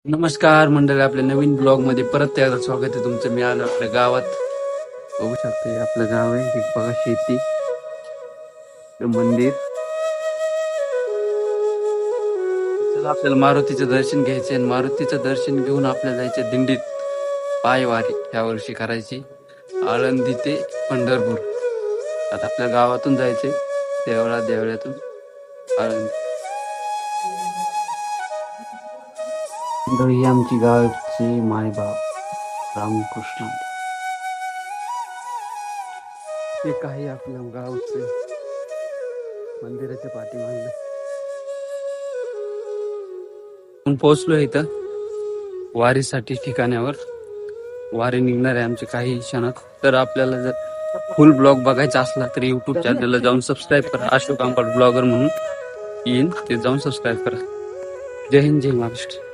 नमस्कार मंडळी, आपल्या नवीन ब्लॉग मध्ये परत एकदा स्वागत आहे तुमचं. मी आलो आपल्या गावात. बघू शकता हे आपलं गाव आहे. हे बघा शेती, हे मंदिर. चला आपल्याला मारुतीचं दर्शन घ्यायचे आणि मारुतीचं दर्शन घेऊन आपल्याला जायचे दिंडीत. पायवारी ह्या वर्षी करायची, आळंदी ते पंढरपूर. आता आपल्या गावातून जायचे देवळातून आळंदी. ही आमची गावची मायबाप रामकृष्ण. हे काही आपल्या गावचे मंदिराच्या पाठीमागे. आपण पोहोचलो इथं वारीसाठी ठिकाणावर. वारी निघणार आहे आमचे काही क्षणात. तर आपल्याला जर फुल ब्लॉग बघायचा असला तर युट्यूब चॅनलला जाऊन सबस्क्राईब करा. अशोक आंबट ब्लॉगर म्हणून येईन, ते जाऊन सबस्क्राईब करा. जय हिंद, जय महाराष्ट्र.